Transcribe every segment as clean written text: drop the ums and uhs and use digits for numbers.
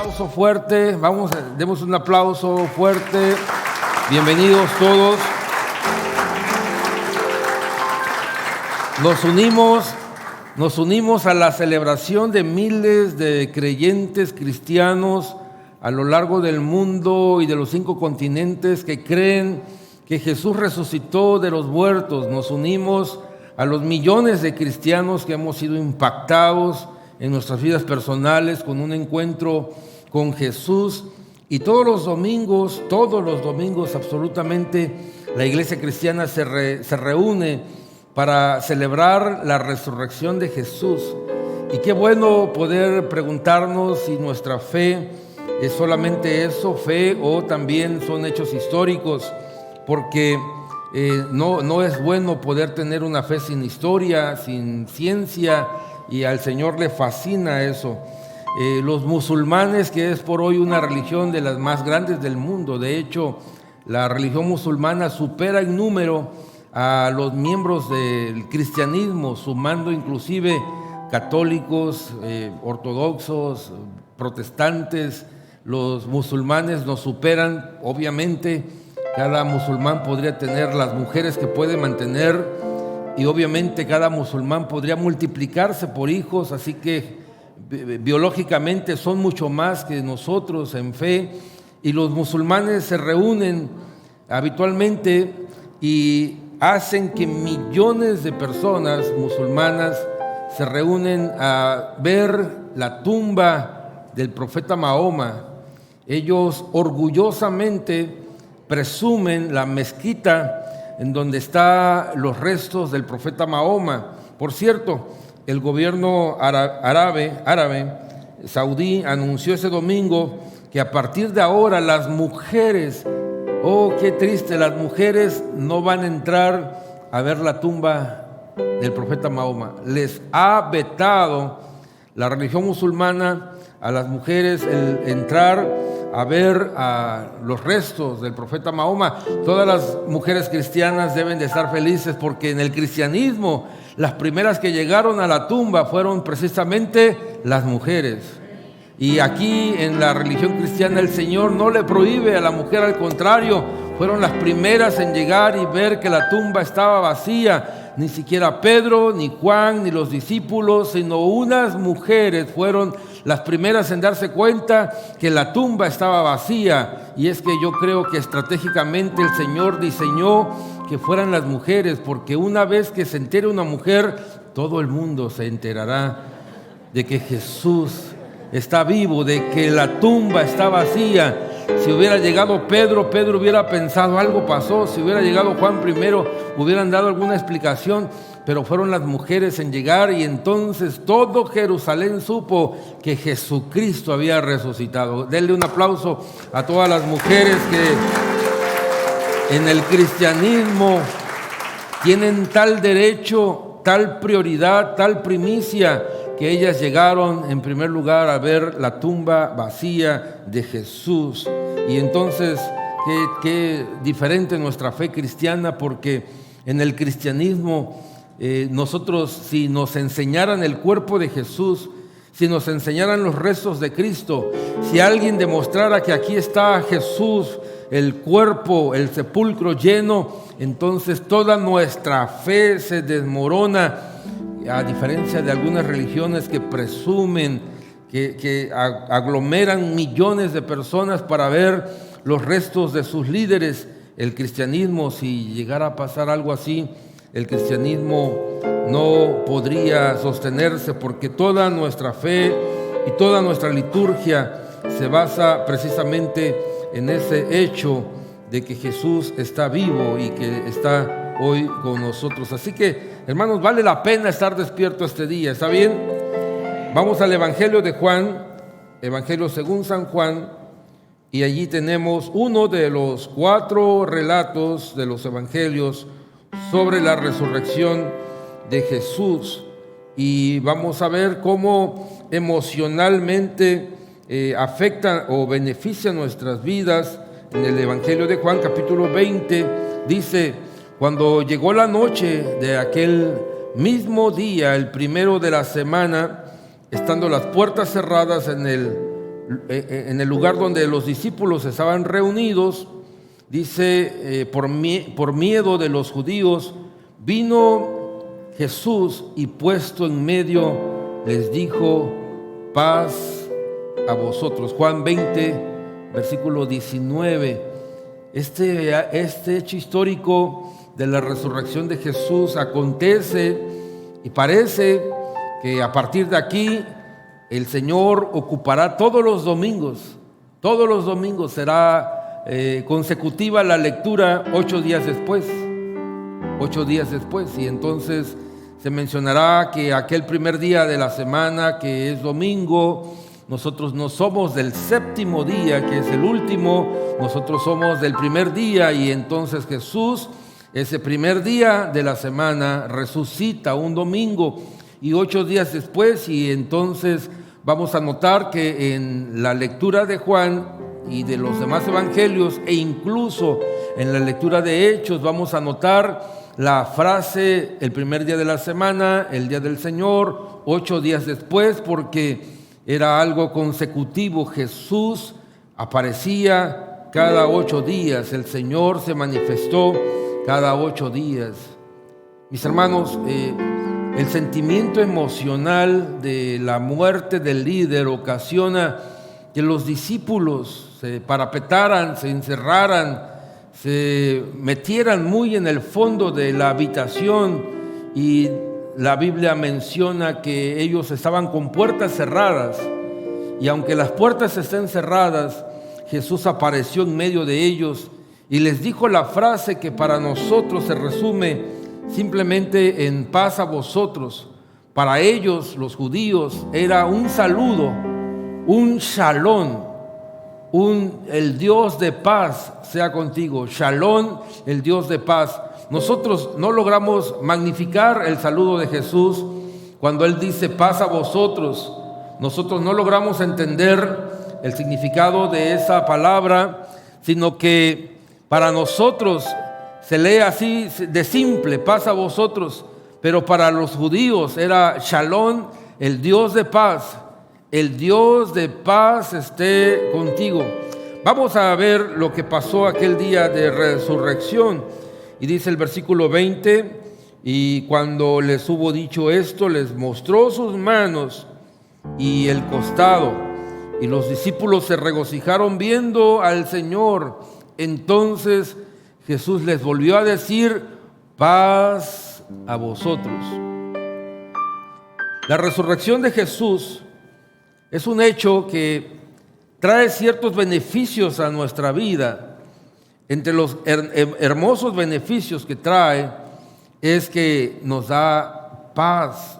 aplauso fuerte, demos un aplauso fuerte. Bienvenidos todos. Nos unimos a la celebración de miles de creyentes cristianos a lo largo del mundo y de los 5 continentes que creen que Jesús resucitó de los muertos. Nos unimos a los millones de cristianos que hemos sido impactados en nuestras vidas personales con un encuentro con Jesús. Y todos los domingos absolutamente, la iglesia cristiana se reúne para celebrar la resurrección de Jesús. Y qué bueno poder preguntarnos si nuestra fe es solamente eso, fe, o también son hechos históricos, porque no es bueno poder tener una fe sin historia, sin ciencia, y al Señor le fascina eso. Los musulmanes, que es por hoy una religión de las más grandes del mundo, de hecho, la religión musulmana supera en número a los miembros del cristianismo, sumando inclusive católicos, ortodoxos, protestantes. Los musulmanes nos superan, obviamente. Cada musulmán podría tener las mujeres que puede mantener, y obviamente cada musulmán podría multiplicarse por hijos, así que biológicamente son mucho más que nosotros en fe. Y los musulmanes se reúnen habitualmente y hacen que millones de personas musulmanas se reúnen a ver la tumba del profeta Mahoma. Ellos orgullosamente presumen la mezquita en donde están los restos del profeta Mahoma. Por cierto, el gobierno árabe saudí anunció ese domingo que a partir de ahora las mujeres, oh qué triste, las mujeres no van a entrar a ver la tumba del profeta Mahoma. Les ha vetado la religión musulmana a las mujeres el entrar a ver a los restos del profeta Mahoma. Todas las mujeres cristianas deben de estar felices, porque en el cristianismo las primeras que llegaron a la tumba fueron precisamente las mujeres. Y aquí en la religión cristiana el Señor no le prohíbe a la mujer, al contrario, fueron las primeras en llegar y ver que la tumba estaba vacía. Ni siquiera Pedro, ni Juan, ni los discípulos, sino unas mujeres fueron las primeras en darse cuenta que la tumba estaba vacía. Y es que yo creo que estratégicamente el Señor diseñó que fueran las mujeres, porque una vez que se entere una mujer, todo el mundo se enterará de que Jesús está vivo, de que la tumba está vacía. Si hubiera llegado Pedro hubiera pensado algo pasó. Si hubiera llegado Juan primero, hubieran dado alguna explicación, pero fueron las mujeres en llegar, y entonces todo Jerusalén supo que Jesucristo había resucitado. Denle un aplauso a todas las mujeres que en el cristianismo tienen tal derecho, tal prioridad, tal primicia, que ellas llegaron en primer lugar a ver la tumba vacía de Jesús. Y entonces, qué diferente nuestra fe cristiana, porque en el cristianismo nosotros, si nos enseñaran el cuerpo de Jesús, si nos enseñaran los restos de Cristo, si alguien demostrara que aquí está Jesús, el cuerpo, el sepulcro lleno, entonces toda nuestra fe se desmorona. A diferencia de algunas religiones que presumen, que aglomeran millones de personas para ver los restos de sus líderes, el cristianismo, si llegara a pasar algo así, el cristianismo no podría sostenerse, porque toda nuestra fe y toda nuestra liturgia se basa precisamente en ese hecho de que Jesús está vivo y que está hoy con nosotros. Así que, hermanos, vale la pena estar despierto este día, ¿está bien? Vamos al Evangelio de Juan, Evangelio según San Juan, y allí tenemos uno de los 4 relatos de los evangelios sobre la resurrección de Jesús. Y vamos a ver cómo emocionalmente afecta o beneficia nuestras vidas. En el Evangelio de Juan, capítulo 20, dice: cuando llegó la noche de aquel mismo día, el primero de la semana, estando las puertas cerradas en el en el lugar donde los discípulos estaban reunidos, dice, por miedo de los judíos, vino Jesús y puesto en medio les dijo: paz a vosotros. Juan 20, versículo 19. Este hecho histórico de la resurrección de Jesús acontece y parece que a partir de aquí el Señor ocupará todos los domingos será consecutiva la lectura 8 días después, y entonces se mencionará que aquel primer día de la semana, que es domingo, nosotros no somos del séptimo día, que es el último, nosotros somos del primer día, y entonces Jesús, ese primer día de la semana, resucita un domingo, y 8 días después, y entonces vamos a notar que en la lectura de Juan y de los demás evangelios, e incluso en la lectura de Hechos, vamos a notar la frase: el primer día de la semana, el día del Señor, 8 días después, porque era algo consecutivo. Jesús aparecía cada 8 días, el Señor se manifestó cada 8 días. Mis hermanos, el sentimiento emocional de la muerte del líder ocasiona que los discípulos se parapetaran, se encerraran, se metieran muy en el fondo de la habitación, y la Biblia menciona que ellos estaban con puertas cerradas, y aunque las puertas estén cerradas, Jesús apareció en medio de ellos y les dijo la frase que para nosotros se resume simplemente en paz a vosotros. Para ellos, los judíos, era un saludo, un shalom, el Dios de paz sea contigo. Shalom, el Dios de paz. Nosotros no logramos magnificar el saludo de Jesús cuando Él dice paz a vosotros. Nosotros no logramos entender el significado de esa palabra, sino que para nosotros se lee así de simple, paz a vosotros, pero para los judíos era Shalom, el Dios de paz. El Dios de paz esté contigo. Vamos a ver lo que pasó aquel día de resurrección. Y dice el versículo 20: y cuando les hubo dicho esto, les mostró sus manos y el costado. Y los discípulos se regocijaron viendo al Señor. Entonces Jesús les volvió a decir: paz a vosotros. La resurrección de Jesús es un hecho que trae ciertos beneficios a nuestra vida. Entre los hermosos beneficios que trae es que nos da paz.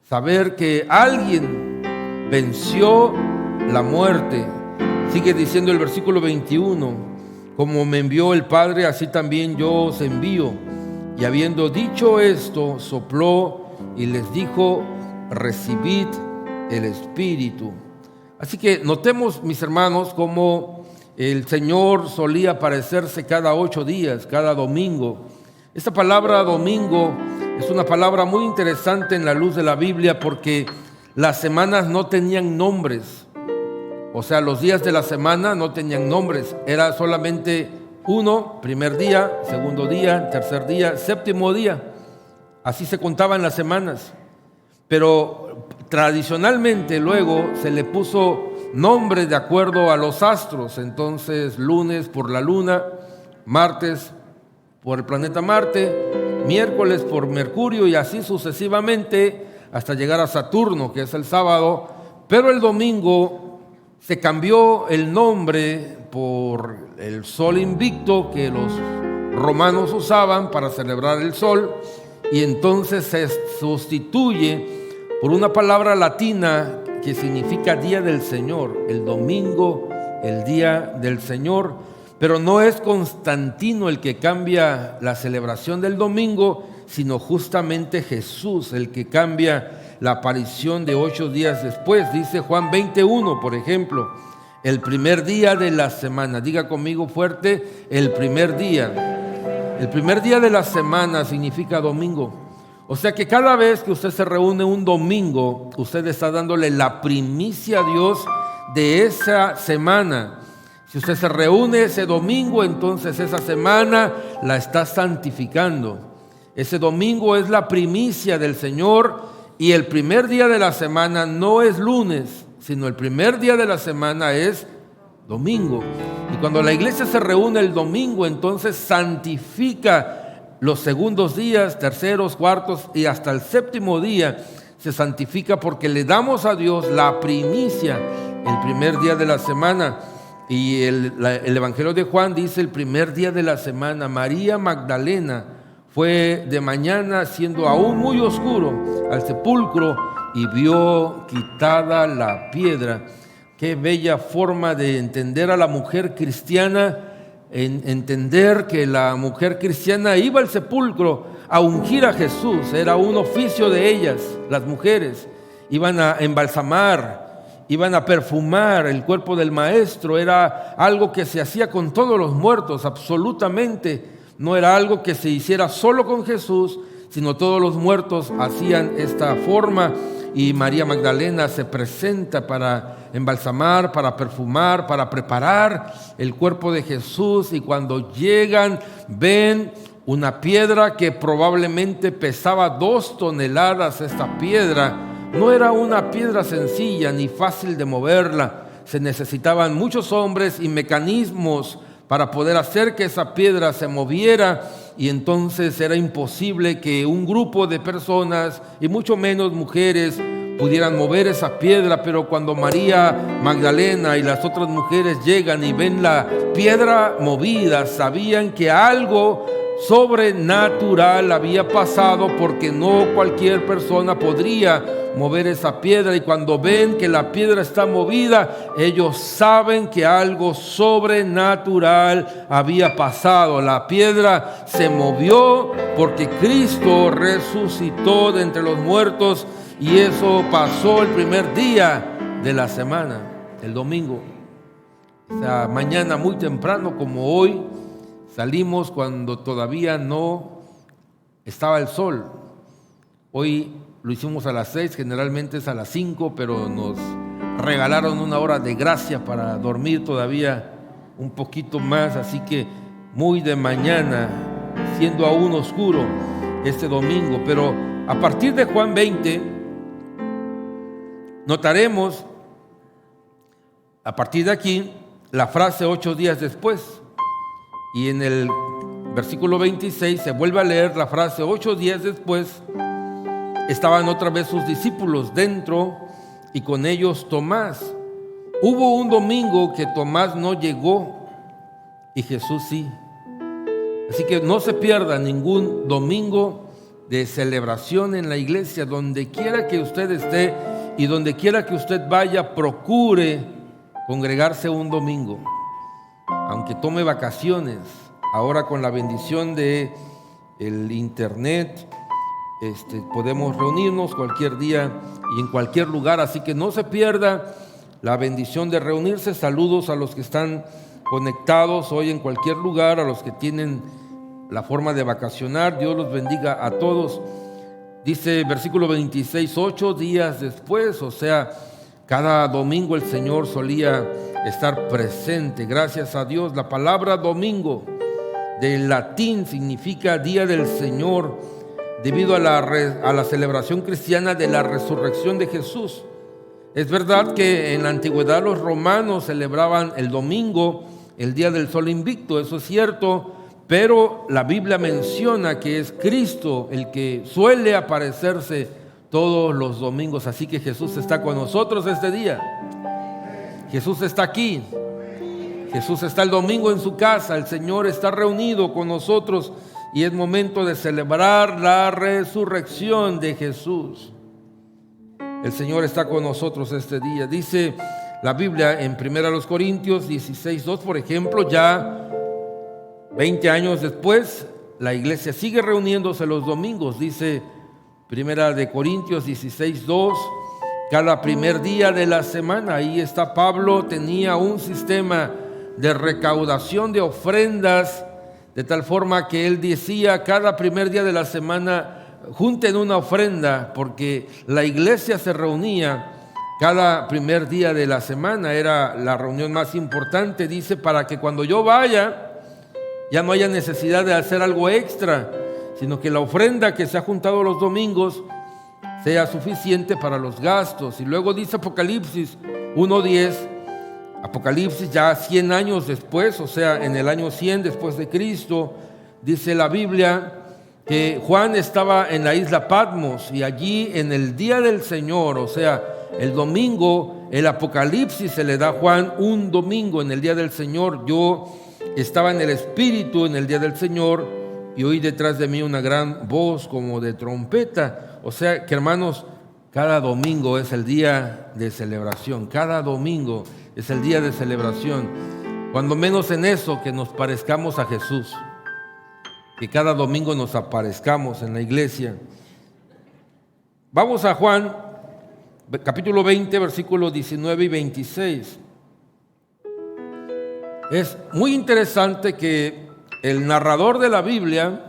Saber que alguien venció la muerte. Sigue diciendo el versículo 21: como me envió el Padre, así también yo os envío. Y habiendo dicho esto, sopló y les dijo: recibid el Espíritu. Así que notemos, mis hermanos, cómo el Señor solía aparecerse cada 8 días, cada domingo. Esta palabra domingo es una palabra muy interesante en la luz de la Biblia, porque las semanas no tenían nombres. O sea, los días de la semana no tenían nombres. Era solamente uno: primer día, segundo día, tercer día, séptimo día. Así se contaban las semanas. Pero tradicionalmente luego se le puso nombre de acuerdo a los astros. Entonces, lunes por la luna, martes por el planeta Marte, miércoles por Mercurio, y así sucesivamente hasta llegar a Saturno, que es el sábado. Pero el domingo se cambió el nombre por el sol invicto que los romanos usaban para celebrar el sol, y entonces se sustituye por una palabra latina que significa día del Señor. El domingo, el día del Señor. Pero no es Constantino el que cambia la celebración del domingo, sino justamente Jesús el que cambia la aparición de 8 días después. Dice Juan 21, por ejemplo: el primer día de la semana. Diga conmigo fuerte: el primer día. El primer día de la semana significa domingo. O sea que cada vez que usted se reúne un domingo, usted está dándole la primicia a Dios de esa semana. Si usted se reúne ese domingo, entonces esa semana la está santificando. Ese domingo es la primicia del Señor, y el primer día de la semana no es lunes, sino el primer día de la semana es domingo. Y cuando la iglesia se reúne el domingo, entonces santifica los segundos días, terceros, cuartos y hasta el séptimo día se santifica, porque le damos a Dios la primicia el primer día de la semana. Y el Evangelio de Juan dice: el primer día de la semana, María Magdalena fue de mañana, siendo aún muy oscuro, al sepulcro y vio quitada la piedra. Qué bella forma de entender a la mujer cristiana, entender que la mujer cristiana iba al sepulcro a ungir a Jesús. Era un oficio de ellas, las mujeres. Iban a embalsamar, iban a perfumar el cuerpo del maestro. Era algo que se hacía con todos los muertos, absolutamente. No era algo que se hiciera solo con Jesús, sino todos los muertos hacían esta forma. Y María Magdalena se presenta para embalsamar, para perfumar, para preparar el cuerpo de Jesús. Y cuando llegan, ven una piedra que probablemente pesaba 2 toneladas. Esta piedra no era una piedra sencilla ni fácil de moverla. Se necesitaban muchos hombres y mecanismos para poder hacer que esa piedra se moviera, y entonces era imposible que un grupo de personas, y mucho menos mujeres, pudieran mover esa piedra. Pero cuando María Magdalena y las otras mujeres llegan y ven la piedra movida, sabían que algo sobrenatural había pasado, porque no cualquier persona podría mover esa piedra. Y cuando ven que la piedra está movida, ellos saben que algo sobrenatural había pasado. La piedra se movió porque Cristo resucitó de entre los muertos, y eso pasó el primer día de la semana, el domingo. Esa mañana muy temprano como hoy, salimos cuando todavía no estaba el sol. Hoy lo hicimos a las 6, generalmente es a las 5, pero nos regalaron una hora de gracia para dormir todavía un poquito más. Así que muy de mañana, siendo aún oscuro este domingo. Pero a partir de Juan 20, notaremos a partir de aquí la frase 8 días después. Y en el versículo 26 se vuelve a leer la frase 8 días después. Estaban otra vez sus discípulos dentro, y con ellos Tomás. Hubo un domingo que Tomás no llegó y Jesús sí. Así que no se pierda ningún domingo de celebración en la iglesia. Donde quiera que usted esté y donde quiera que usted vaya, procure congregarse un domingo. Aunque tome vacaciones, ahora con la bendición de el internet, podemos reunirnos cualquier día y en cualquier lugar. Así que no se pierda la bendición de reunirse. Saludos a los que están conectados hoy en cualquier lugar, a los que tienen la forma de vacacionar. Dios los bendiga a todos. Dice versículo 26, 8 días después, o sea, cada domingo el Señor solía estar presente. Gracias a Dios. La palabra domingo del latín significa día del Señor, debido a la celebración cristiana de la resurrección de Jesús. Es verdad que en la antigüedad los romanos celebraban el domingo, el día del sol invicto, eso es cierto, pero la Biblia menciona que es Cristo el que suele aparecerse todos los domingos. Así que Jesús está con nosotros este día. Jesús está aquí. Jesús está el domingo en su casa. El Señor está reunido con nosotros, y es momento de celebrar la resurrección de Jesús. El Señor está con nosotros este día. Dice la Biblia en 1 Corintios 16:2, por ejemplo, ya 20 años después, la iglesia sigue reuniéndose los domingos. Dice 1 Corintios 16:2, cada primer día de la semana. Ahí está Pablo, tenía un sistema de recaudación de ofrendas, de tal forma que él decía: cada primer día de la semana junten una ofrenda, porque la iglesia se reunía Cada primer día de la semana era la reunión más importante, dice, para que cuando yo vaya ya no haya necesidad de hacer algo extra, sino que la ofrenda que se ha juntado los domingos sea suficiente para los gastos. Y luego dice Apocalipsis 1:10, Apocalipsis ya 100 años después, o sea, en el año 100 después de Cristo, dice la Biblia que Juan estaba en la isla Patmos y allí en el día del Señor, o sea, el domingo, el Apocalipsis se le da a Juan un domingo en el día del Señor. Yo estaba en el Espíritu en el día del Señor y oí detrás de mí una gran voz como de trompeta. O sea que, hermanos, cada domingo es el día de celebración, cada domingo es el día de celebración. Cuando menos en eso, que nos parezcamos a Jesús, que cada domingo nos aparezcamos en la iglesia. Vamos a Juan, capítulo 20, versículos 19 y 26. Es muy interesante que el narrador de la Biblia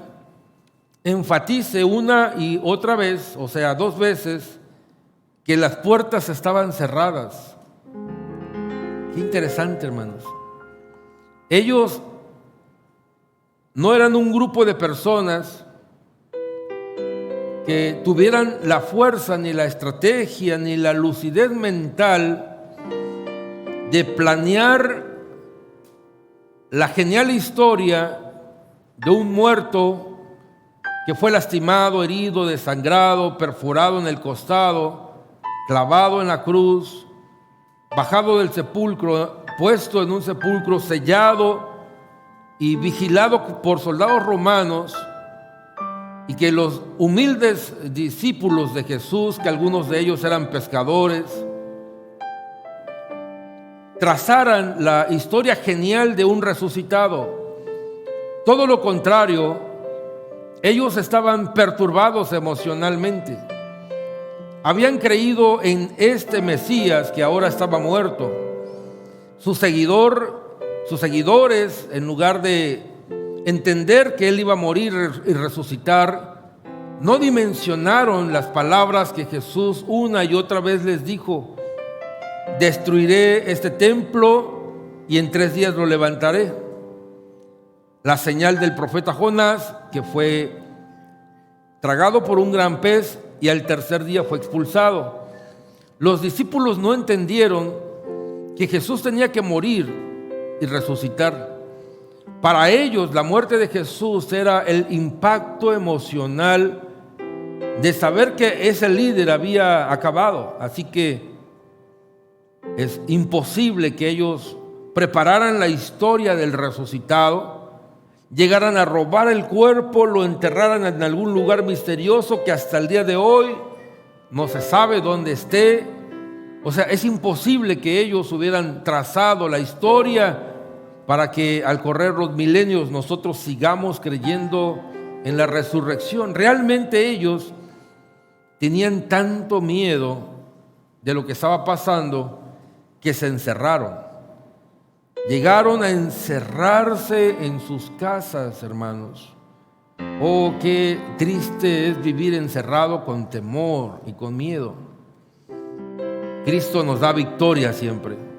enfatice una y otra vez, o sea, 2 veces, que las puertas estaban cerradas. Qué interesante, hermanos. Ellos no eran un grupo de personas que tuvieran la fuerza, ni la estrategia, ni la lucidez mental de planear la genial historia de un muerto que fue lastimado, herido, desangrado, perforado en el costado, clavado en la cruz, bajado del sepulcro, puesto en un sepulcro sellado y vigilado por soldados romanos, y que los humildes discípulos de Jesús, que algunos de ellos eran pescadores, trazaran la historia genial de un resucitado. Todo lo contrario, ellos estaban perturbados emocionalmente. Habían creído en este Mesías que ahora estaba muerto. Sus seguidores, en lugar de entender que él iba a morir y resucitar, no dimensionaron las palabras que Jesús una y otra vez les dijo: destruiré este templo y en 3 días lo levantaré. La señal del profeta Jonás, que fue tragado por un gran pez y al 3er día fue expulsado. Los discípulos no entendieron que Jesús tenía que morir y resucitar. Para ellos, la muerte de Jesús era el impacto emocional de saber que ese líder había acabado. Así que es imposible que ellos prepararan la historia del resucitado, llegaran a robar el cuerpo, lo enterraran en algún lugar misterioso que hasta el día de hoy no se sabe dónde esté. O sea, es imposible que ellos hubieran trazado la historia para que al correr los milenios nosotros sigamos creyendo en la resurrección. Realmente ellos tenían tanto miedo de lo que estaba pasando que se encerraron. Llegaron a encerrarse en sus casas, hermanos. Oh, qué triste es vivir encerrado con temor y con miedo. Cristo nos da victoria siempre.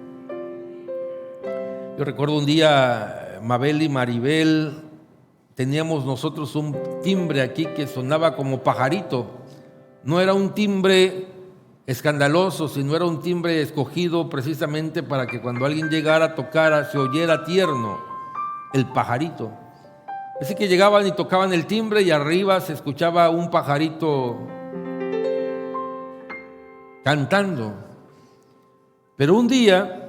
Yo recuerdo un día, Mabel y Maribel, teníamos nosotros un timbre aquí que sonaba como pajarito. No era un timbre escandaloso, sino era un timbre escogido precisamente para que cuando alguien llegara a tocar se oyera tierno, el pajarito. Así que llegaban y tocaban el timbre y arriba se escuchaba un pajarito cantando. Pero un día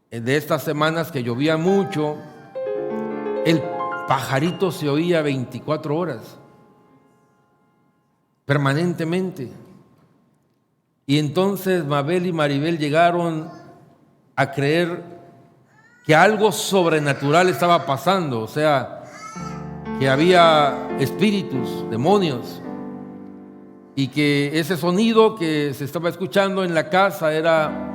de estas semanas que llovía mucho, el pajarito se oía 24 horas, permanentemente. Y entonces Mabel y Maribel llegaron a creer que algo sobrenatural estaba pasando, o sea, que había espíritus, demonios, y que ese sonido que se estaba escuchando en la casa era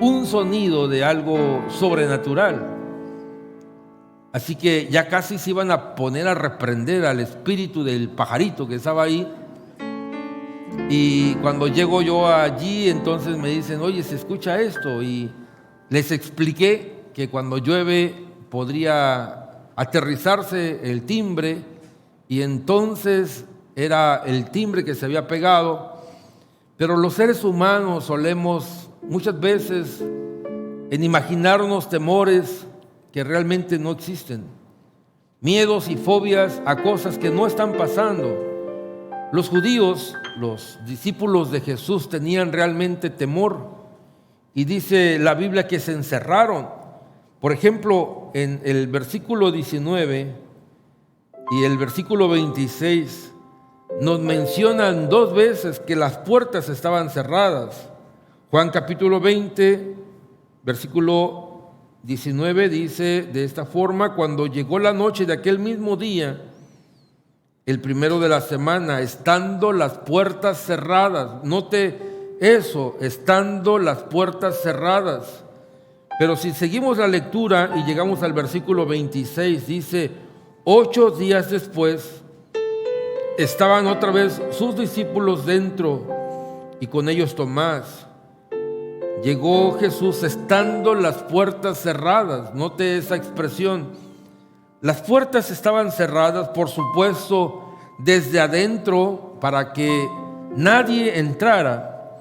un sonido de algo sobrenatural. Así que ya casi se iban a poner a reprender al espíritu del pajarito que estaba ahí. Y cuando llego yo allí, entonces me dicen, oye, ¿se escucha esto? Y les expliqué que cuando llueve podría aterrizarse el timbre, y entonces era el timbre que se había pegado. Pero los seres humanos solemos muchas veces en imaginarnos temores que realmente no existen, miedos y fobias a cosas que no están pasando. Los judíos, los discípulos de Jesús, tenían realmente temor, y dice la Biblia que se encerraron. Por ejemplo, en el versículo 19 y el versículo 26 nos mencionan 2 veces que las puertas estaban cerradas. Juan capítulo 20, versículo 19 dice de esta forma: cuando llegó la noche de aquel mismo día, el primero de la semana, estando las puertas cerradas. Note eso, estando las puertas cerradas. Pero si seguimos la lectura y llegamos al versículo 26, dice: 8 días después, estaban otra vez sus discípulos dentro, y con ellos Tomás. Llegó Jesús estando las puertas cerradas. Note esa expresión. Las puertas estaban cerradas, por supuesto, desde adentro para que nadie entrara.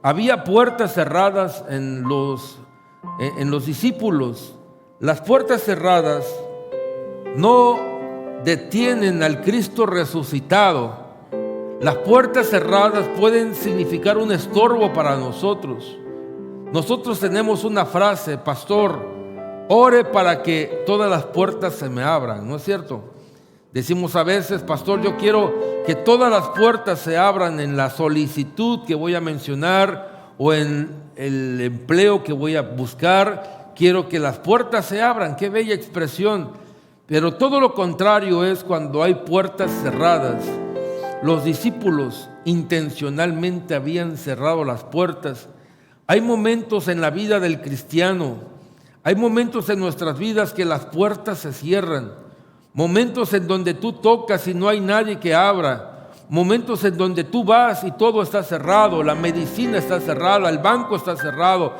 Había puertas cerradas en los discípulos. Las puertas cerradas no detienen al Cristo resucitado. Las puertas cerradas pueden significar un estorbo para nosotros. Nosotros tenemos una frase: pastor, ore para que todas las puertas se me abran, ¿no es cierto? Decimos a veces: pastor, yo quiero que todas las puertas se abran en la solicitud que voy a mencionar o en el empleo que voy a buscar. Quiero que las puertas se abran. Qué bella expresión. Pero todo lo contrario es cuando hay puertas cerradas. Los discípulos intencionalmente habían cerrado las puertas. Hay momentos en la vida del cristiano, hay momentos en nuestras vidas que las puertas se cierran, momentos en donde tú tocas y no hay nadie que abra, momentos en donde tú vas y todo está cerrado, la medicina está cerrada, el banco está cerrado,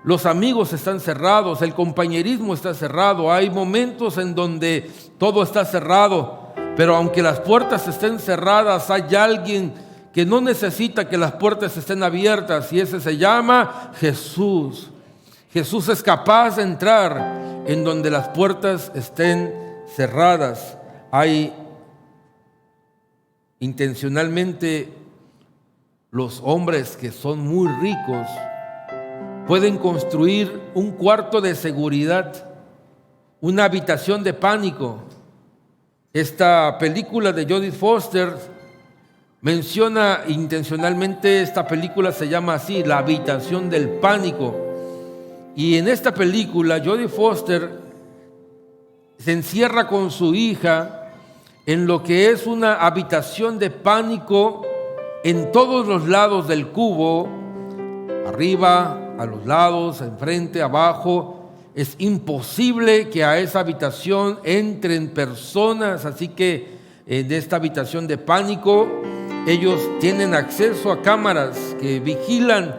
los amigos están cerrados, el compañerismo está cerrado. Hay momentos en donde todo está cerrado, pero aunque las puertas estén cerradas, hay alguien que no necesita que las puertas estén abiertas, y ese se llama Jesús. Jesús es capaz de entrar en donde las puertas estén cerradas. Hay intencionalmente los hombres que son muy ricos pueden construir un cuarto de seguridad, una habitación de pánico. Esta película de Jodie Foster menciona intencionalmente, esta película se llama así, La habitación del pánico. Y en esta película Jodie Foster se encierra con su hija en lo que es una habitación de pánico en todos los lados del cubo, arriba, a los lados, enfrente, abajo. Es imposible que a esa habitación entren personas, así que de esta habitación de pánico ellos tienen acceso a cámaras que vigilan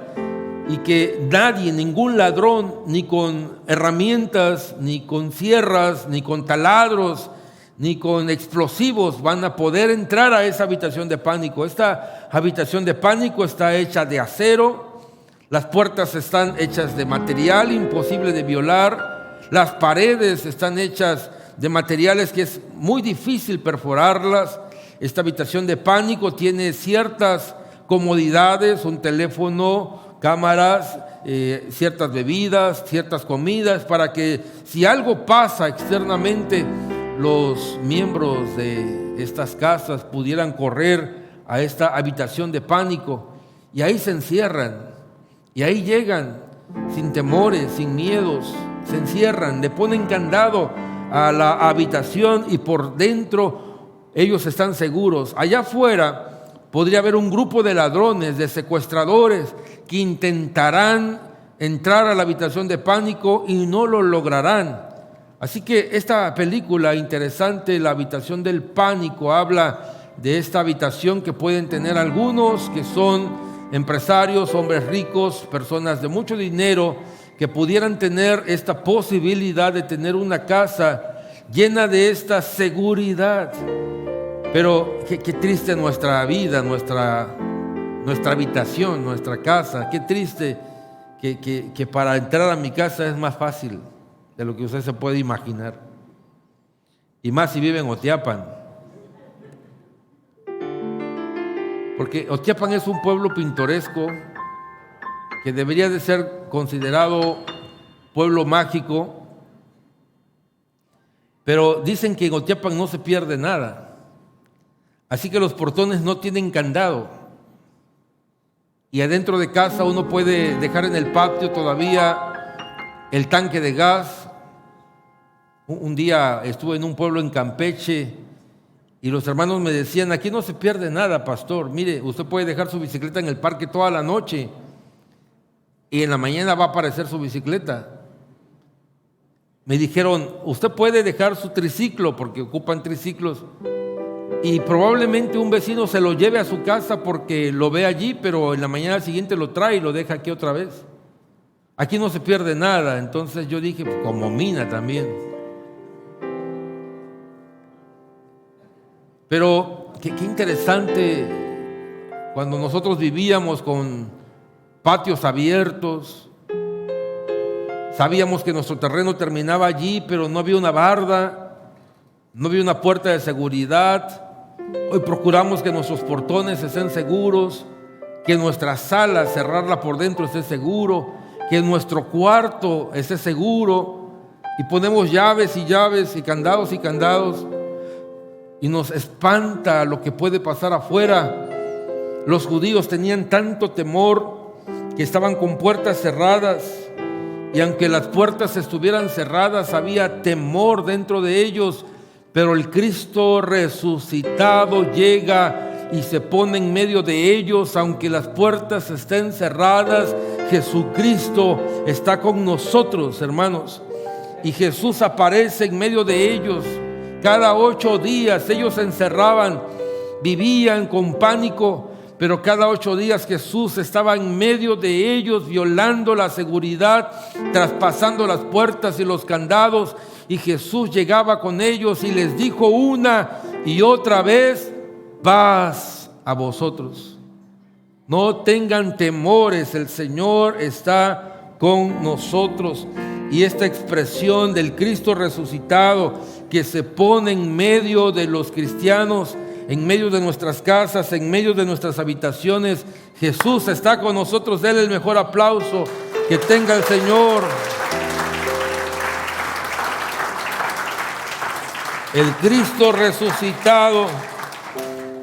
y que nadie, ningún ladrón, ni con herramientas, ni con sierras, ni con taladros, ni con explosivos van a poder entrar a esa habitación de pánico. Esta habitación de pánico está hecha de acero, las puertas están hechas de material imposible de violar, las paredes están hechas de materiales que es muy difícil perforarlas. Esta habitación de pánico tiene ciertas comodidades, un teléfono, cámaras, ciertas bebidas, ciertas comidas, para que si algo pasa externamente, los miembros de estas casas pudieran correr a esta habitación de pánico, y ahí se encierran, y ahí llegan sin temores, sin miedos, se encierran, le ponen candado a la habitación y por dentro ellos están seguros. Allá afuera podría haber un grupo de ladrones, de secuestradores, que intentarán entrar a la habitación de pánico y no lo lograrán. Así que esta película interesante, La habitación del pánico, habla de esta habitación que pueden tener algunos que son empresarios, hombres ricos, personas de mucho dinero, que pudieran tener esta posibilidad de tener una casa llena de esta seguridad. Pero qué triste nuestra vida, nuestra habitación, nuestra casa. Qué triste que para entrar a mi casa es más fácil de lo que usted se puede imaginar. Y más si vive en Otiapan. Porque Otiapan es un pueblo pintoresco que debería de ser considerado pueblo mágico, pero dicen que en Otiapan no se pierde nada. Así que los portones no tienen candado. Y adentro de casa uno puede dejar en el patio todavía el tanque de gas. Un día estuve en un pueblo en Campeche y los hermanos me decían: aquí no se pierde nada, pastor. Mire, usted puede dejar su bicicleta en el parque toda la noche y en la mañana va a aparecer su bicicleta. Me dijeron: usted puede dejar su triciclo, porque ocupan triciclos, y probablemente un vecino se lo lleve a su casa porque lo ve allí, pero en la mañana siguiente lo trae y lo deja aquí otra vez. Aquí no se pierde nada. Entonces yo dije, pues, como mina también. Pero qué interesante cuando nosotros vivíamos con patios abiertos. Sabíamos que nuestro terreno terminaba allí, pero no había una barda, no había una puerta de seguridad. Hoy procuramos que nuestros portones estén seguros, que nuestra sala, cerrarla por dentro, esté seguro, que nuestro cuarto esté seguro, y ponemos llaves y llaves y candados, y nos espanta lo que puede pasar afuera. Los judíos tenían tanto temor que estaban con puertas cerradas, y aunque las puertas estuvieran cerradas, había temor dentro de ellos. Pero el Cristo resucitado llega y se pone en medio de ellos. Aunque las puertas estén cerradas, Jesucristo está con nosotros, hermanos. Y Jesús aparece en medio de ellos. Cada 8 días ellos se encerraban, vivían con pánico, pero cada 8 días Jesús estaba en medio de ellos, violando la seguridad, traspasando las puertas y los candados. Y Jesús llegaba con ellos y les dijo una y otra vez: paz a vosotros. No tengan temores, el Señor está con nosotros. Y esta expresión del Cristo resucitado que se pone en medio de los cristianos, en medio de nuestras casas, en medio de nuestras habitaciones. Jesús está con nosotros. Denle el mejor aplauso que tenga el Señor. El Cristo resucitado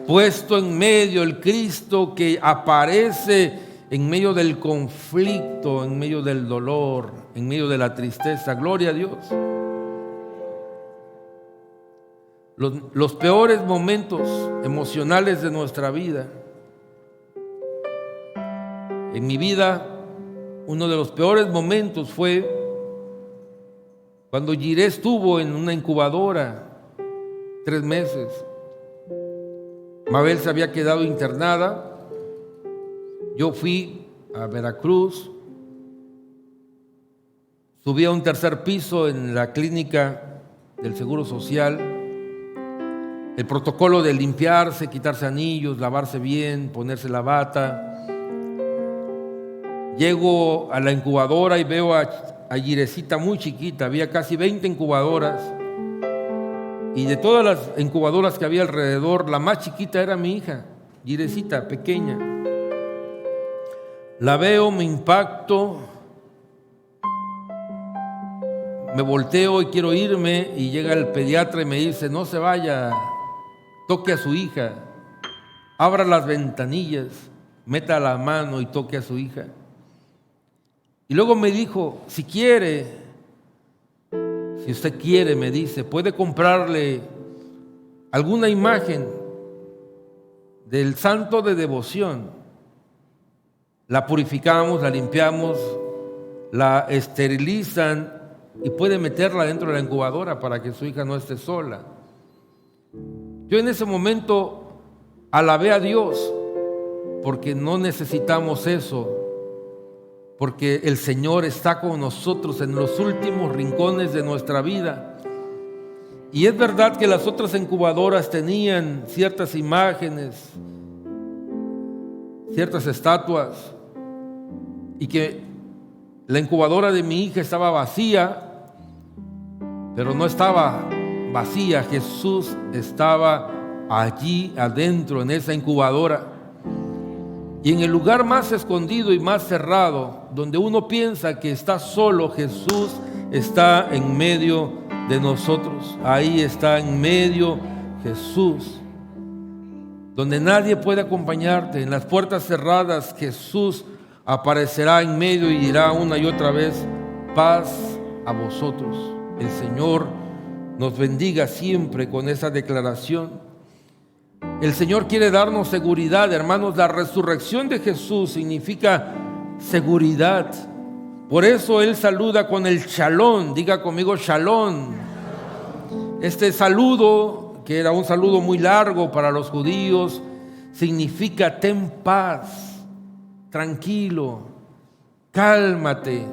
puesto en medio, el Cristo que aparece en medio del conflicto, en medio del dolor, en medio de la tristeza. Gloria a Dios. Los peores momentos emocionales de nuestra vida. En mi vida, uno de los peores momentos fue cuando Jiré estuvo en una incubadora 3 meses. Mabel se había quedado internada. Yo fui a Veracruz, subí a un 3er piso en la clínica del Seguro Social. El protocolo de limpiarse, quitarse anillos, lavarse bien, ponerse la bata. Llego a la incubadora y veo a Jirecita muy chiquita. Había casi 20 incubadoras. Y de todas las incubadoras que había alrededor, la más chiquita era mi hija, Jirecita, pequeña. La veo, me impacto, me volteo y quiero irme, y llega el pediatra y me dice: no se vaya, toque a su hija, abra las ventanillas, meta la mano y toque a su hija. Y luego me dijo: si quiere, si usted quiere, me dice, puede comprarle alguna imagen del santo de devoción. La purificamos, la limpiamos, la esterilizan y puede meterla dentro de la incubadora para que su hija no esté sola. Yo en ese momento Alabé a Dios porque no necesitamos eso, porque el Señor está con nosotros en los últimos rincones de nuestra vida. Y es verdad que las otras incubadoras tenían ciertas imágenes, ciertas estatuas, y que la incubadora de mi hija estaba vacía, pero no estaba vacía. Jesús estaba allí adentro en esa incubadora. Y en el lugar más escondido y más cerrado, donde uno piensa que está solo, Jesús está en medio de nosotros. Ahí está en medio Jesús, donde nadie puede acompañarte. En las puertas cerradas, Jesús aparecerá en medio y dirá una y otra vez: paz a vosotros. El Señor nos bendiga siempre con esa declaración. El Señor quiere darnos seguridad, hermanos. La resurrección de Jesús significa seguridad. Por eso Él saluda con el shalom. Diga conmigo, shalom. Este saludo, que era un saludo muy largo para los judíos, significa ten paz, tranquilo, cálmate.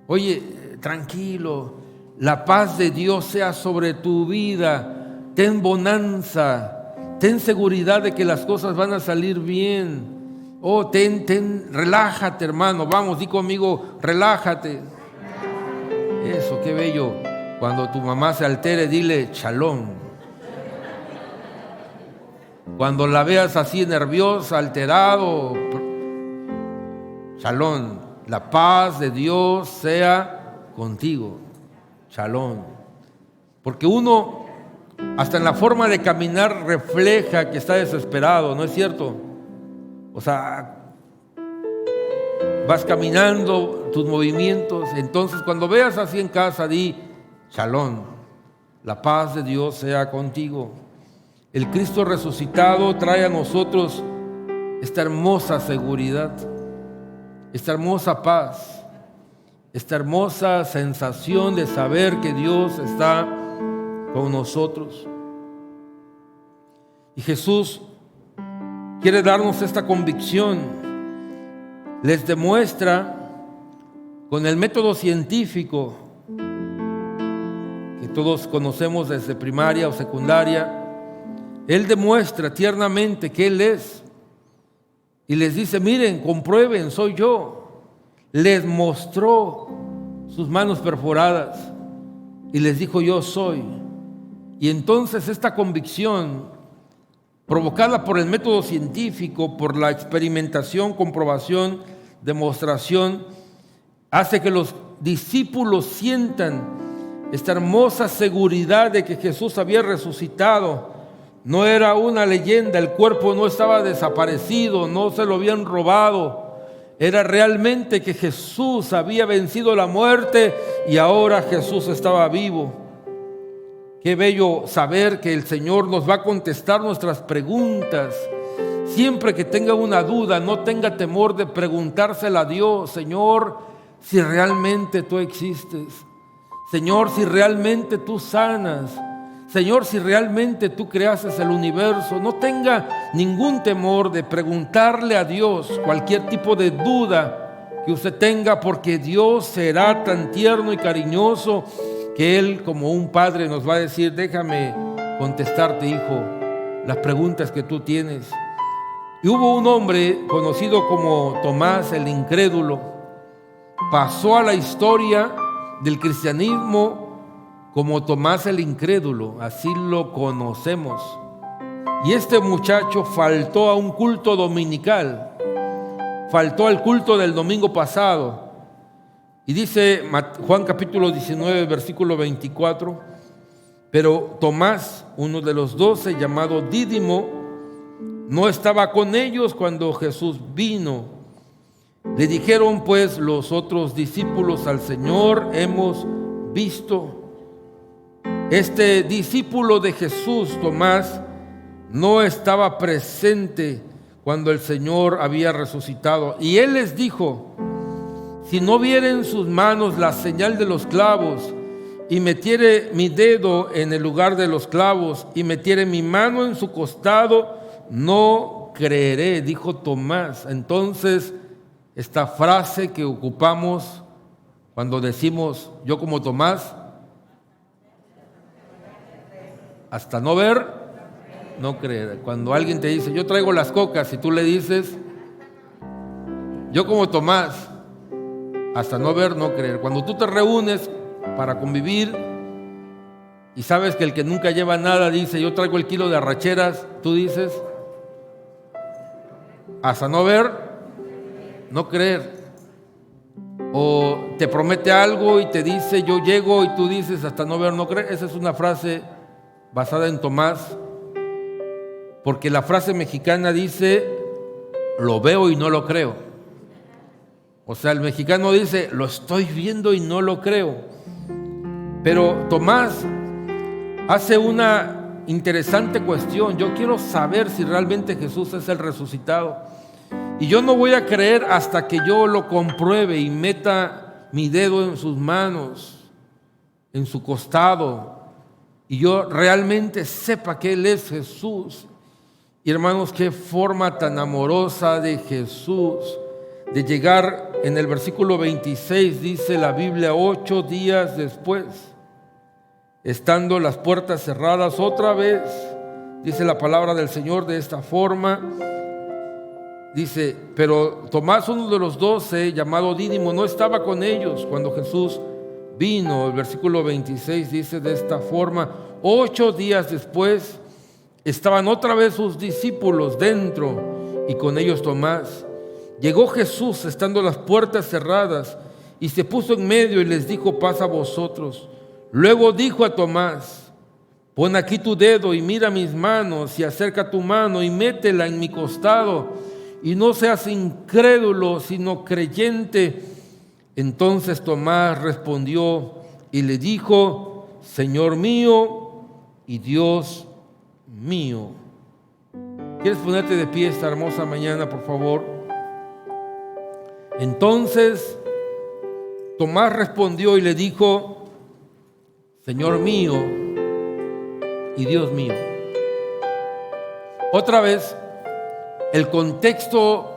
Oye, tranquilo, la paz de Dios sea sobre tu vida. Ten bonanza. Ten seguridad de que las cosas van a salir bien. Oh, relájate, hermano. Vamos, di conmigo, relájate. Eso, qué bello. Cuando tu mamá se altere, dile shalom. Cuando la veas así nerviosa, alterado, shalom. La paz de Dios sea contigo. Shalom. Porque uno, hasta en la forma de caminar, refleja que está desesperado, ¿no es cierto? O sea, vas caminando, tus movimientos. Entonces, cuando veas así en casa, di shalom, la paz de Dios sea contigo. El Cristo resucitado trae a nosotros esta hermosa seguridad, esta hermosa paz, esta hermosa sensación de saber que Dios está con nosotros. Y Jesús quiere darnos esta convicción. Les demuestra con el método científico que todos conocemos desde primaria o secundaria. Él demuestra tiernamente que Él es. Y les dice: miren, comprueben, soy yo. Les mostró sus manos perforadas y les dijo: yo soy. Y entonces esta convicción, provocada por el método científico, por la experimentación, comprobación, demostración, hace que los discípulos sientan esta hermosa seguridad de que Jesús había resucitado. No era una leyenda, el cuerpo no estaba desaparecido, no se lo habían robado. Era realmente que Jesús había vencido la muerte y ahora Jesús estaba vivo. Qué bello saber que el Señor nos va a contestar nuestras preguntas. Siempre que tenga una duda, no tenga temor de preguntársela a Dios. Señor, si realmente tú existes. Señor, si realmente tú sanas. Señor, si realmente tú creaste el universo. No tenga ningún temor de preguntarle a Dios cualquier tipo de duda que usted tenga, porque Dios será tan tierno y cariñoso que Él, como un padre, nos va a decir: déjame contestarte, hijo, las preguntas que tú tienes. Y hubo un hombre conocido como Tomás el incrédulo. Pasó a la historia del cristianismo como Tomás el incrédulo, así lo conocemos. Y este muchacho faltó a un culto dominical, faltó al culto del domingo pasado. Y dice Juan capítulo 19, versículo 24: pero Tomás, uno de los 12, llamado Dídimo, no estaba con ellos cuando Jesús vino. Le dijeron pues los otros discípulos al Señor: hemos visto. Este discípulo de Jesús, Tomás, no estaba presente cuando el Señor había resucitado. Y Él les dijo: si no viere en sus manos la señal de los clavos, y metiere mi dedo en el lugar de los clavos, y metiere mi mano en su costado, no creeré, dijo Tomás. Entonces, esta frase que ocupamos cuando decimos yo como Tomás, hasta no ver, no creer. Cuando alguien te dice yo traigo las cocas y tú le dices yo como Tomás, hasta no ver, no creer. Cuando tú te reúnes para convivir y sabes que el que nunca lleva nada dice yo traigo el kilo de arracheras, tú dices hasta no ver, no creer. O te promete algo y te dice yo llego y tú dices hasta no ver, no creer. Esa es una frase basada en Tomás, porque la frase mexicana dice lo veo y no lo creo. O sea, el mexicano dice lo estoy viendo y no lo creo. Pero Tomás hace una interesante cuestión. Yo quiero saber si realmente Jesús es el resucitado. Y yo no voy a creer hasta que yo lo compruebe y meta mi dedo en sus manos, en su costado, y yo realmente sepa que Él es Jesús. Y hermanos, qué forma tan amorosa de Jesús de llegar. En el versículo 26 dice la Biblia, 8 días después, estando las puertas cerradas otra vez, dice la palabra del Señor de esta forma. Dice, pero Tomás, uno de los 12, llamado Dídimo, no estaba con ellos cuando Jesús vino. El versículo 26 dice de esta forma, 8 días después, estaban otra vez sus discípulos dentro y con ellos Tomás. Llegó Jesús estando las puertas cerradas y se puso en medio y les dijo, paz a vosotros. Luego dijo a Tomás, pon aquí tu dedo y mira mis manos, y acerca tu mano y métela en mi costado, y no seas incrédulo, sino creyente. Entonces Tomás respondió y le dijo, Señor mío y Dios mío. ¿Quieres ponerte de pie esta hermosa mañana, por favor? Entonces Tomás respondió y le dijo, Señor mío y Dios mío. Otra vez, el contexto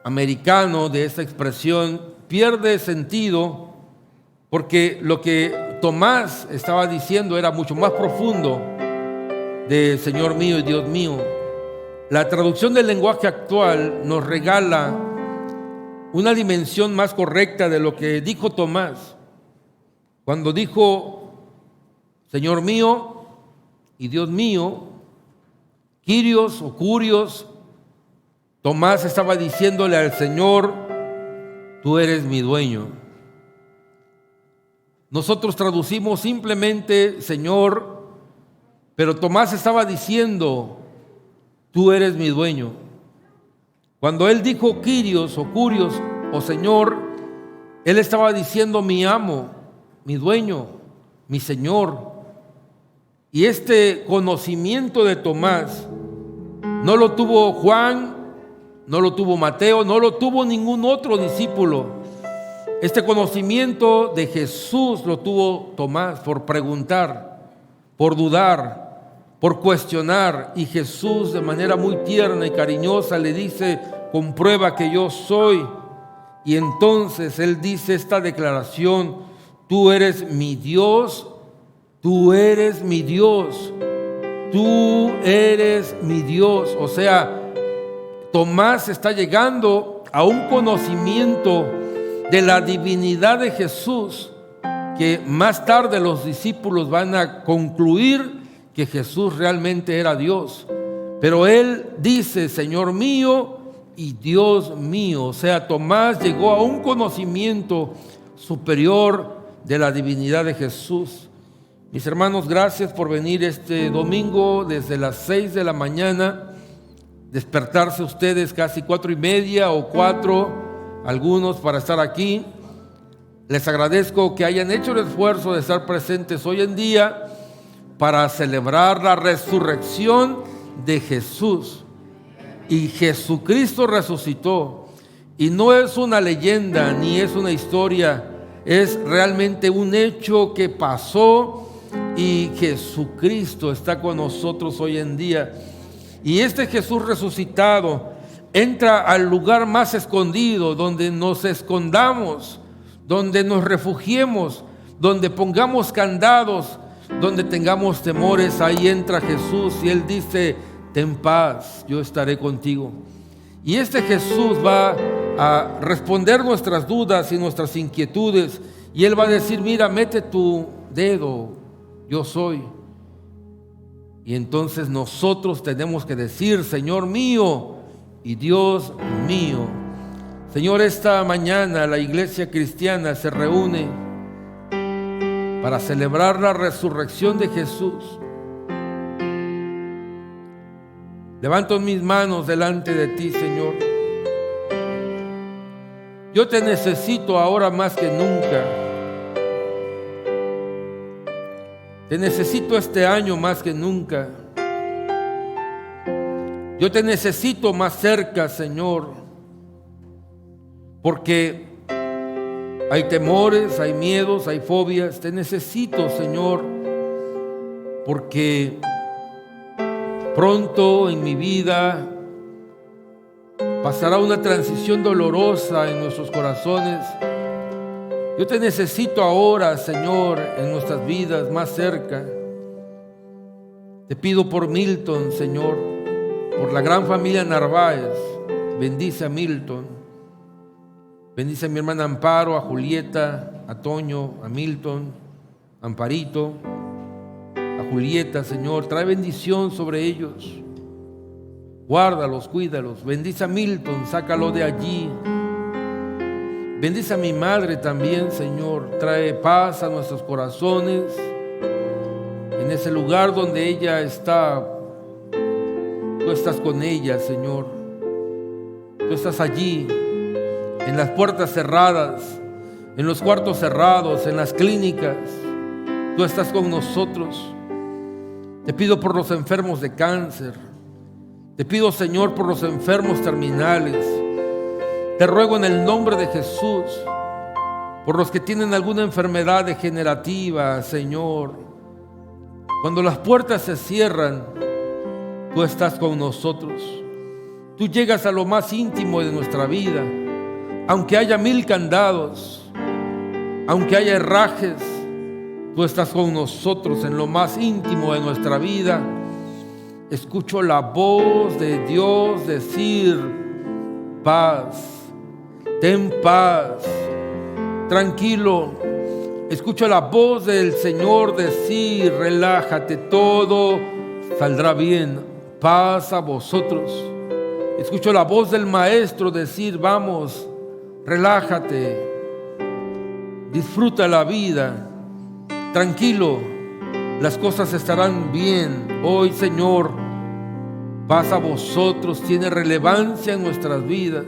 americano de esta expresión pierde sentido, porque lo que Tomás estaba diciendo era mucho más profundo de Señor mío y Dios mío. La traducción del lenguaje actual nos regala una dimensión más correcta de lo que dijo Tomás cuando dijo Señor mío y Dios mío, Kyrios o Curios. Tomás estaba diciéndole al Señor, tú eres mi dueño. Nosotros traducimos simplemente Señor, pero Tomás estaba diciendo, tú eres mi dueño. Cuando él dijo Kyrios o Curios o Señor, él estaba diciendo mi amo, mi dueño, mi Señor. Y este conocimiento de Tomás no lo tuvo Juan, no lo tuvo Mateo, no lo tuvo ningún otro discípulo. Este conocimiento de Jesús lo tuvo Tomás por preguntar, por dudar, por cuestionar. Y Jesús, de manera muy tierna y cariñosa, le dice, comprueba que yo soy. Y entonces él dice esta declaración, tú eres mi Dios, tú eres mi Dios, tú eres mi Dios. O sea, Tomás está llegando a un conocimiento de la divinidad de Jesús, que más tarde los discípulos van a concluir que Jesús realmente era Dios. Pero él dice, Señor mío y Dios mío. O sea, Tomás llegó a un conocimiento superior de la divinidad de Jesús. Mis hermanos, gracias por venir este domingo desde las 6 de la mañana. Despertarse ustedes casi 4:30 o 4, algunos, para estar aquí. Les agradezco que hayan hecho el esfuerzo de estar presentes hoy en día para celebrar la resurrección de Jesús. Y Jesucristo resucitó. Y no es una leyenda ni es una historia, es realmente un hecho que pasó, y Jesucristo está con nosotros hoy en día. Y este Jesús resucitado entra al lugar más escondido, donde nos escondamos, donde nos refugiemos, donde pongamos candados, donde tengamos temores. Ahí entra Jesús y Él dice: ten paz, yo estaré contigo. Y este Jesús va a responder nuestras dudas y nuestras inquietudes, y Él va a decir: mira, mete tu dedo, yo soy. Y entonces nosotros tenemos que decir: Señor mío y Dios mío. Señor, esta mañana la iglesia cristiana se reúne para celebrar la resurrección de Jesús. Levanto mis manos delante de ti, Señor. Yo te necesito ahora más que nunca. Te necesito este año más que nunca. Yo te necesito más cerca, Señor, porque hay temores, hay miedos, hay fobias. Te necesito, Señor, porque pronto en mi vida pasará una transición dolorosa en nuestros corazones. Yo te necesito ahora, Señor, en nuestras vidas más cerca. Te pido por Milton, Señor, por la gran familia Narváez. Bendice a Milton. Bendice a mi hermana Amparo, a Julieta, a Toño, a Milton, a Amparito, a Julieta, Señor. Trae bendición sobre ellos. Guárdalos, cuídalos. Bendice a Milton, sácalo de allí. Bendice a mi madre también, Señor. Trae paz a nuestros corazones. En ese lugar donde ella está, tú estás con ella, Señor. Tú estás allí, en las puertas cerradas, en los cuartos cerrados, en las clínicas. Tú estás con nosotros. Te pido por los enfermos de cáncer. Te pido, Señor, por los enfermos terminales. Te ruego en el nombre de Jesús, por los que tienen alguna enfermedad degenerativa, Señor. Cuando las puertas se cierran, tú estás con nosotros. Tú llegas a lo más íntimo de nuestra vida. Aunque haya 1000 candados, aunque haya herrajes, tú estás con nosotros en lo más íntimo de nuestra vida. Escucho la voz de Dios decir: paz, ten paz, tranquilo. Escucho la voz del Señor decir: relájate, todo saldrá bien, paz a vosotros. Escucho la voz del Maestro decir: vamos, relájate, disfruta la vida, tranquilo, las cosas estarán bien. Hoy, Señor, paz a vosotros tiene relevancia en nuestras vidas.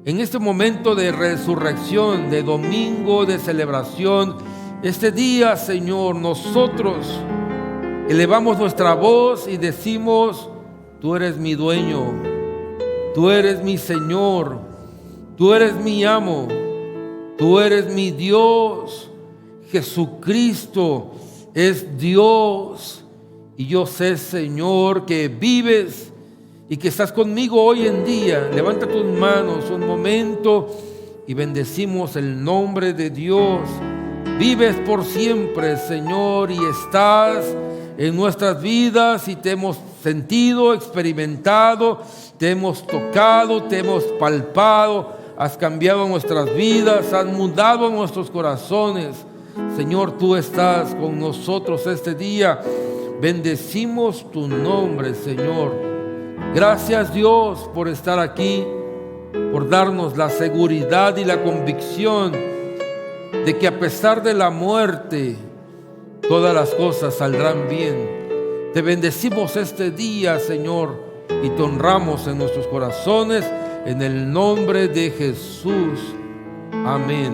En este momento de resurrección, de domingo, de celebración, este día, Señor, nosotros elevamos nuestra voz y decimos: tú eres mi dueño, tú eres mi Señor, tú eres mi amo, tú eres mi Dios. Jesucristo es Dios. Y yo sé, Señor, que vives y que estás conmigo hoy en día. Levanta tus manos un momento y bendecimos el nombre de Dios. Vives por siempre, Señor, y estás en nuestras vidas y te hemos sentido, experimentado, te hemos tocado, te hemos palpado. Has cambiado nuestras vidas, has mudado nuestros corazones. Señor, tú estás con nosotros este día. Bendecimos tu nombre, Señor. Gracias, Dios, por estar aquí, por darnos la seguridad y la convicción de que a pesar de la muerte, todas las cosas saldrán bien. Te bendecimos este día, Señor, y te honramos en nuestros corazones, en el nombre de Jesús. Amén.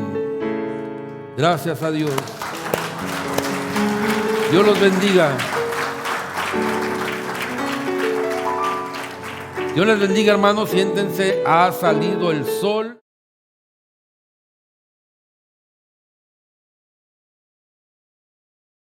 Gracias a Dios. Dios los bendiga. Dios les bendiga, hermanos. Siéntense, ha salido el sol.